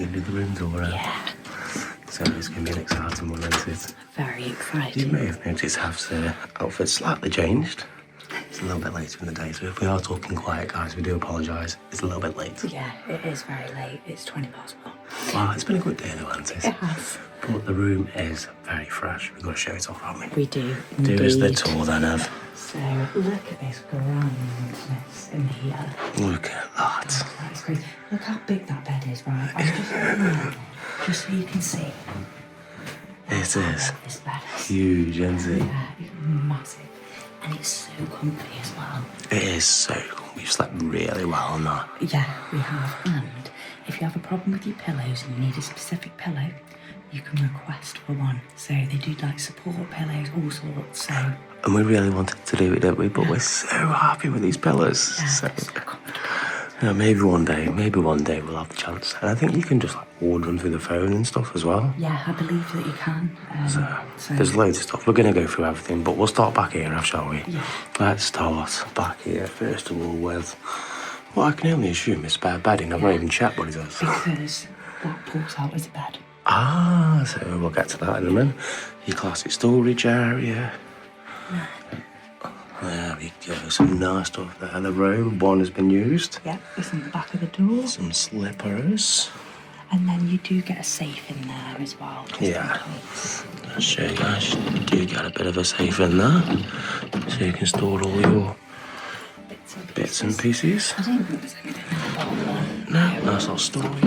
going to do the room tour. Yeah. So it's going to be an exciting one, isn't it? Very exciting. You may have noticed Hav's outfit slightly changed. It's a little bit later in the day, so if we are talking quiet, guys, we do apologise. It's a little bit late. Yeah, it is very late. It's 20 past 1. Well, it's been a good day though, hasn't it? It has. But the room is very fresh. We've got to show it off, haven't we? We do, Do us the indeed. tour then, Hav. So, look at this grandness in here. Look at that. That is crazy. Look how big that bed is, right? Just so you can see. It is This bed is huge, isn't it? yeah, it's massive. And it's so comfy as well. It is so cool. We've slept really well on that. Yeah, we have. And if you have a problem with your pillows and you need a specific pillow, you can request for one. So they do like support pillows, all sorts. So And we really wanted to do it, didn't we? But we're so happy with these pillows. yeah, So, it's so comfortable. you know, maybe one day we'll have the chance. And I think you can just like order them through the phone and stuff as well. Yeah, I believe that you can. So There's loads of stuff. We're going to go through everything, but we'll start back here, shall we? Yeah. Let's start back here, first of all, with what I can only assume is spare bedding. I've not even checked what it is. because that pulls out as a bed. Ah, so we'll get to that in a minute. Your classic storage area. There we go. Some nice stuff there. The robe, one has been used. Yeah, it's in the back of the door. Some slippers. And then you do get a safe in there as well. just in Yeah. case. I'll show you guys. You do get a bit of a safe in there. So you can store all your bits and pieces. I don't think there's anything in the bottom one. No, that's not storage.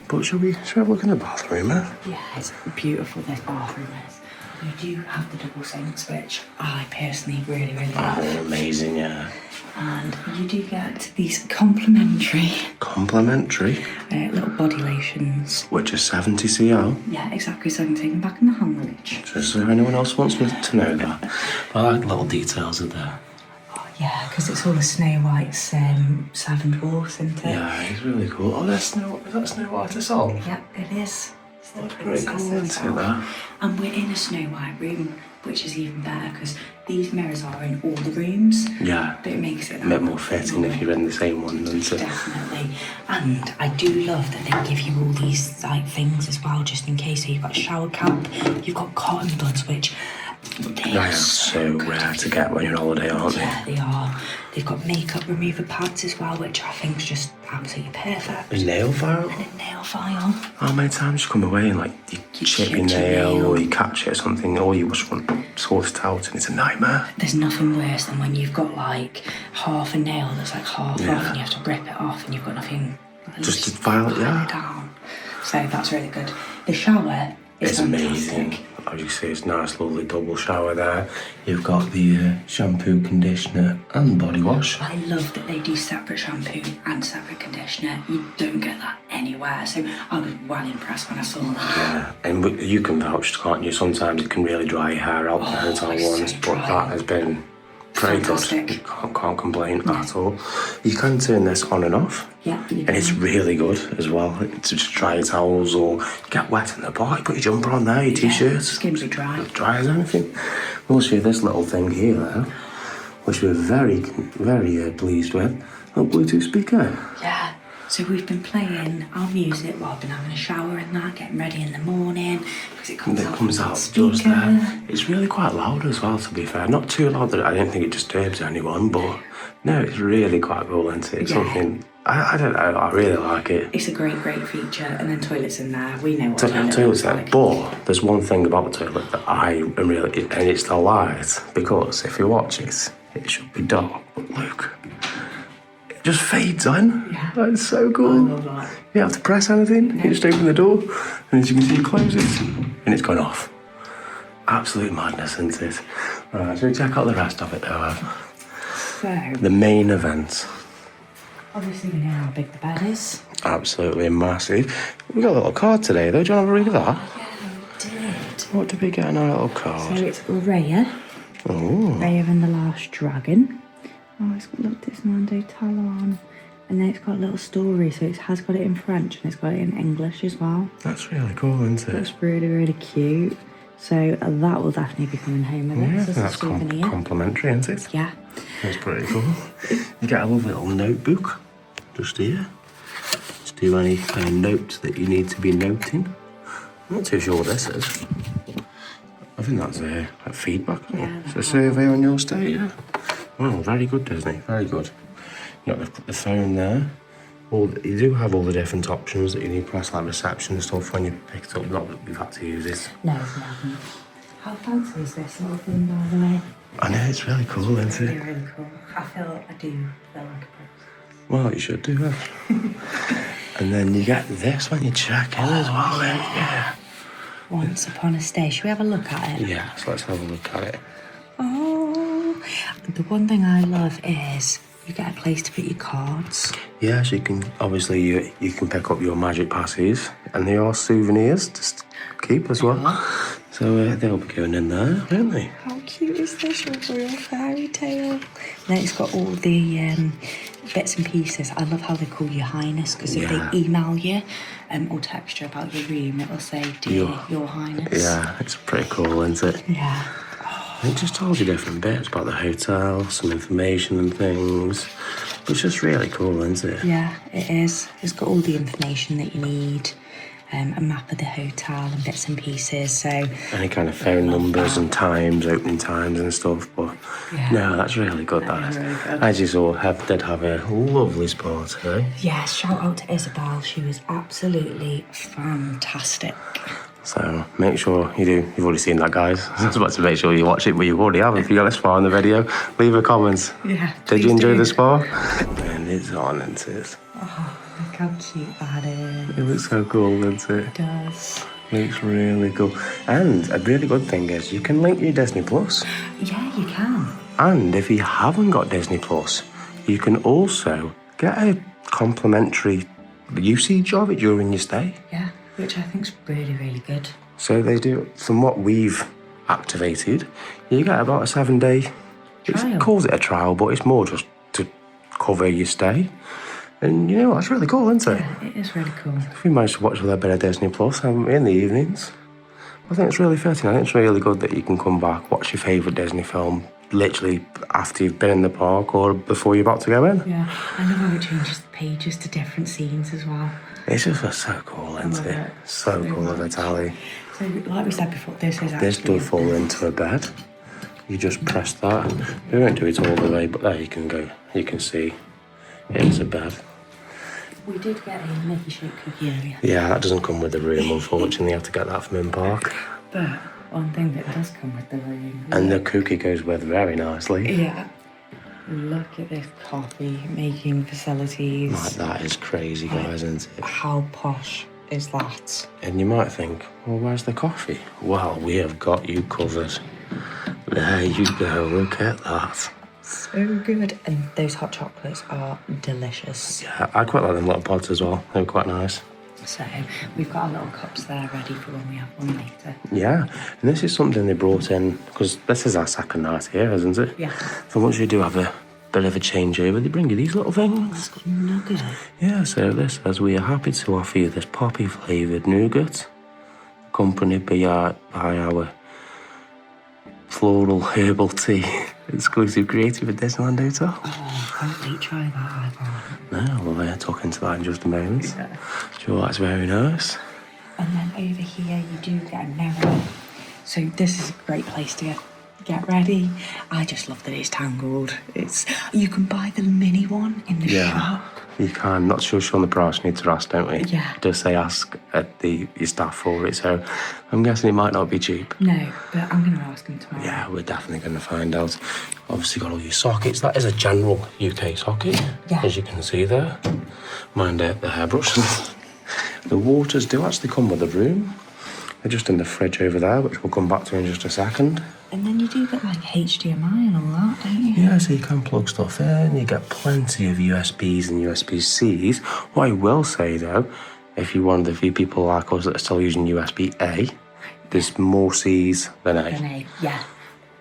But shall we have a look in the bathroom, eh? Yeah, it's beautiful, this bathroom is. You do have the double sinks, which I personally really like. Oh, amazing, yeah. And you do get these complimentary Complimentary, little body lotions. which is 70 cl. Yeah, exactly, so I can take them back in the hand luggage. Just so anyone else wants me to know that. I like the little details of there. Oh, yeah, because it's all a Snow White's 7 dwarfs, isn't it? Yeah, it's really cool. Oh, is that Snow White herself? Yep, it is. It's the That's pretty cool, princess isn't it, that? And we're in a Snow White room, which is even better because these mirrors are in all the rooms. Yeah. But it makes it A bit more fitting if you're in the same one, doesn't it? Definitely. And I do love that they give you all these like things as well, just in case. So you've got a shower cap, you've got cotton buds, which they They are are so good. rare to get when you're on holiday, aren't they? Yeah, they are. They've got makeup remover pads as well, which I think is just absolutely perfect. A nail file? And a nail file. How many times you come away and like you chip your nail or you catch it or something, or you just want to sort it out and it's a nightmare? There's nothing worse than when you've got like half a nail that's like half off and you have to rip it off and you've got nothing. Like, Just to file it, yeah. down. So that's really good. The shower is It's fantastic. amazing. As you see, it's a nice, lovely double shower there. You've got the shampoo, conditioner, and body wash. I love that they do separate shampoo and separate conditioner. You don't get that anywhere. So I was well impressed when I saw that. Yeah, and you can vouch, can't you? Sometimes it can really dry your hair out, the hotel it's so ones, but dry. that has been pretty Fantastic. good. You can't complain at all. You can turn this on and off. Yeah, you And it's really good as well. To just dry your towels or get wet in the body, put your jumper on there, your t-shirt. skin's are dry. Dry as anything. We'll show you this little thing here though, which we're very pleased with. A Bluetooth speaker. Yeah. So we've been playing our music while I've been having a shower and that, getting ready in the morning because it comes It out comes from the out speaker. just there. It's really quite loud as well, to be fair. Not too loud that I don't think it disturbs anyone, but no, it's really quite cool, isn't it? It's Yeah. something, I don't know, I really like it. It's a great feature. And then toilets in there. We know what Toilet's looks there, like. but there's one thing about the toilet that I am really, and it's the light, because if you watch it, it should be dark, but look, it just fades on. Yeah. That's so I cool. love that. You don't have to press anything, you just open the door, and as you can see, you close it, and it's gone off. Absolute madness, isn't it? Right, so check out the rest of it though, Ev. So, The main event. obviously we know how big the bed is. Absolutely massive. We got a little card today though, do you want to have a read of that? Yeah, we did. What did we get in our little So card? it's Raya. Oh, Raya and the Last Dragon. Oh, it's got a little Disneyland Hotel on. And then it's got a little story, so it has got it in French and it's got it in English as well. that's really cool, isn't it? That's really cute. So that will definitely be coming home with Yeah, us as a that's souvenir. complimentary, isn't it? Yeah. That's pretty cool. You get a lovely little notebook just here. It's do any kind of notes that you need to be noting. I'm not too sure what this is. I think that's like feedback. Yeah, It's a survey on your stay, yeah. Wow, very good, Disney, very good. You got the phone there. You do have all the different options that you need, press like reception and stuff when you pick it up. Not that we've had to use it. No, we haven't. How fancy is this little thing, by the way? I know, it's really cool, isn't it? Really, really cool. I do feel like a princess. Well, you should do that. And then you get this when you check in as well, yeah. Once Upon a Stay. Should we have a look at it? Yeah, so let's have a look at it. Oh, the one thing I love is you get a place to put your cards. Yeah, so you can, obviously, you can pick up your magic passes, and they are souvenirs to keep as well. So they'll be going in there, won't they? How cute is this? Your royal fairy tale. Then it's got all the bits and pieces. I love how they call you Highness, because if they email you or text you about your room, it'll say, Dear Your Highness. Yeah, it's pretty cool, isn't it? Yeah. It just tells you different bits about the hotel, some information and things. It's just really cool, isn't it? Yeah, it is. It's got all the information that you need. A map of the hotel and bits and pieces, so... Any kind of phone numbers and times, opening times and stuff, but... Yeah. No, that's really good, that is. Really good. As you saw, did have a lovely spa today. Yeah, shout out to Isabel. She was absolutely fantastic. So make sure you do. You've already seen that, guys. I was about to make sure you watch it, but you already have. If you got this far in the video, leave a comment. Yeah. Did you enjoy the spa? And it's on, isn't it? Oh, look how cute that is. It looks so cool, doesn't it? It does. Looks really cool. And a really good thing is you can link your Disney Plus. Yeah, you can. And if you haven't got Disney Plus, you can also get a complimentary usage of it during your stay. Yeah, which I think's really, really good. So they do, from what we've activated, you get about a 7-day, it calls it a trial, but it's more just to cover your stay. And you know, that's really cool, isn't it? Yeah, it is really cool. If we managed to watch a little bit of Disney Plus, haven't we, in the evenings? I think it's really fitting. I think it's really good that you can come back, watch your favourite Disney film, literally after you've been in the park or before you're about to go in. Yeah, I love how it changes the pages to different scenes as well. It's just so cool, isn't it? So cool of Italy. So, like we said before, this is actually... This does fall into a bed. You just press that. We won't do it all the way, but there you can go. You can see it's a bed. We did get a Mickey shaped cookie area. Yeah, that doesn't come with the room, unfortunately. You have to get that from in park. But one thing that does come with the room... And the cookie goes with very nicely. Yeah. Look at this coffee making facilities. Like, that is crazy, guys, isn't it? How posh is that? And you might think, well, where's the coffee? Well, we have got you covered. There you go, look at that. So good. And those hot chocolates are delicious. Yeah, I quite like them little pods as well. They're quite nice. So we've got our little cups there ready for when we have one later. Yeah, and this is something they brought in, because this is our second night here, isn't it? Yeah. So once you do have a bit of a changeover, they bring you these little things. Nougat. Yeah, so this says, we are happy to offer you this poppy flavoured nougat, accompanied by our floral herbal tea, exclusive creative at Disneyland Hotel. Oh, can't wait, try that either. No, we'll talk into that in just a moment. Yeah. Sure, that's very nice. And then over here you do get a mirror. So this is a great place to get ready. I just love that it's tangled. You can buy the mini one in the shop. You can. Not sure on the price. Need to ask, don't we? Yeah. It does say ask at your staff for it, so I'm guessing it might not be cheap. No, but I'm going to ask them tomorrow. Yeah, we're definitely going to find out. Obviously got all your sockets. That is a general UK socket, as you can see there. Mind the hairbrush. The waters do actually come with a room. They're just in the fridge over there, which we'll come back to in just a second. And then you do get like HDMI and all that, don't you? Yeah, so you can plug stuff in. You get plenty of USBs and USB-Cs. What I will say though, if you're one of the few people like us that are still using USB-A, there's more Cs than A. Than A, yeah.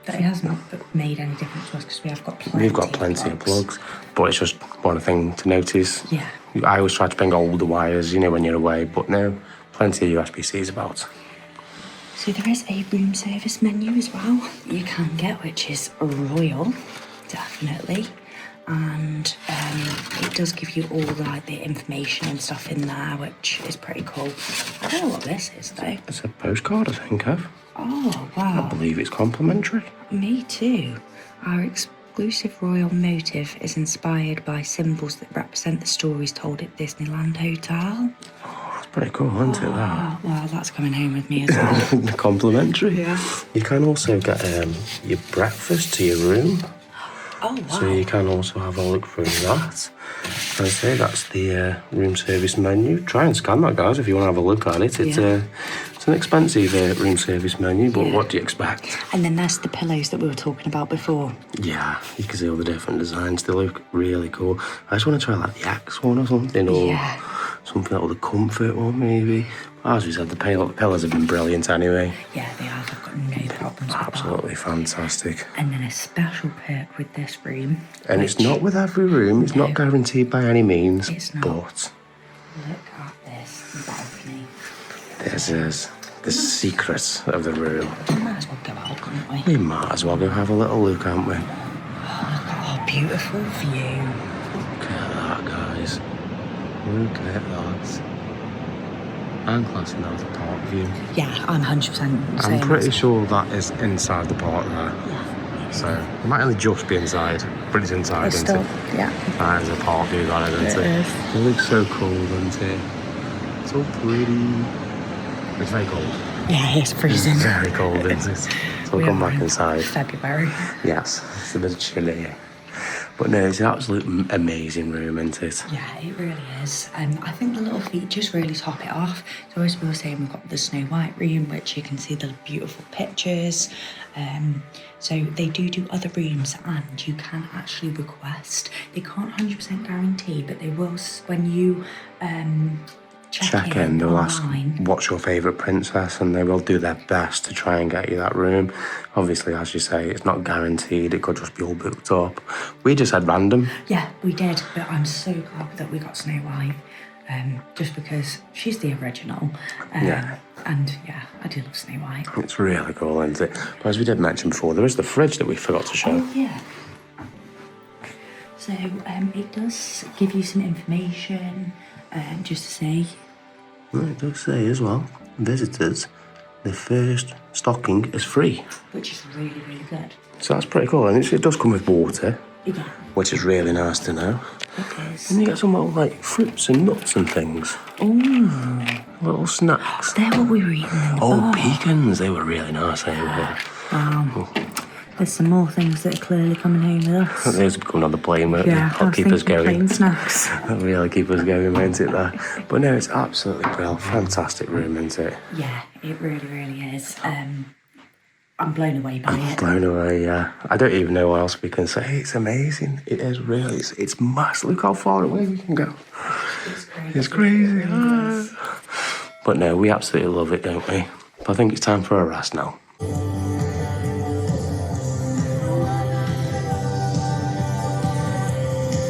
But it hasn't made any difference to us because we have got plenty. We've got plenty of plugs, but it's just one thing to notice. Yeah. I always try to bring all the wires, you know, when you're away, but no, plenty of USB-Cs about. So there is a room service menu as well you can get, which is royal, definitely. and it does give you all like the information and stuff in there, which is pretty cool. I don't know what this is though. It's a postcard, I think, Kev. Oh, wow. I believe it's complimentary. Me too. Our exclusive royal motive is inspired by symbols that represent the stories told at Disneyland Hotel. Oh, that's pretty cool, isn't it, that? Well, that's coming home with me as well. Complimentary. Yeah. You can also get your breakfast to your room. Oh, wow. So you can also have a look through that. I say that's the room service menu. Try and scan that, guys, if you want to have a look at it. It's an expensive room service menu, but what do you expect? And then there's the pillows that we were talking about before. Yeah, you can see all the different designs. They look really cool. I just want to try like the Axe one or something, or something like the comfort one maybe. As we said, the pillars have been brilliant anyway. Yeah, they have. I've got no problems with Absolutely fantastic. And then a special perk with this room. And it's not with every room. It's not guaranteed by any means. It's not. But look at this balcony. This is the secret of the room. We might as well go out, couldn't we? We might as well go have a little look, can't we? Oh, look at our beautiful view. Look at that, guys. Look at that. I'm classing that as a park view. Yeah, I'm 100% I'm pretty sure that is inside the park there. Yeah. So, it might only just be inside, but it's inside, isn't it? Yeah. That is a park view, that isn't it? It is. It looks so cool, doesn't it? So pretty. It's very cold. Yeah, it's freezing. It's very cold, isn't it? So we'll come back inside. February. Yes, it's a bit chilly. But no, it's an absolute amazing room, isn't it? Yeah, it really is. I think the little features really top it off. So as we were saying, we've got the Snow White room, which you can see the beautiful pictures. So they do other rooms, and you can actually request. They can't 100% guarantee, but they will when you check in. They'll ask online. what's your favourite princess, and they will do their best to try and get you that room. Obviously, as you say, it's not guaranteed. It could just be all booked up. We just had random. Yeah, we did, but I'm so glad that we got Snow White, just because she's the original. And yeah, I do love Snow White. It's really cool, isn't it? But as we did mention before, there is the fridge that we forgot to show. Oh, yeah. So it does give you some information, just to say. Well, it does say as well, visitors, the first stocking is free. Which is really, really good. So that's pretty cool, and it does come with water. Yeah. Which is really nice to know. It is. And you get some little, like, fruits and nuts and things. Ooh. Little snacks. They're what we were eating in the bar. Pecans. They were really nice, they were. There's some more things that are clearly coming home with us. There's going on the plane, won't Yeah, That'll keep us going. plain snacks. That'll really keep us going, won't it, there? But no, it's absolutely brilliant. Fantastic room, isn't it? Yeah, it really, really is. I'm blown away by it. Blown away, yeah. I don't even know what else we can say. It's amazing. It is really. It's massive. Look how far away we can go. It's crazy. But no, we absolutely love it, don't we? But I think it's time for a rest now.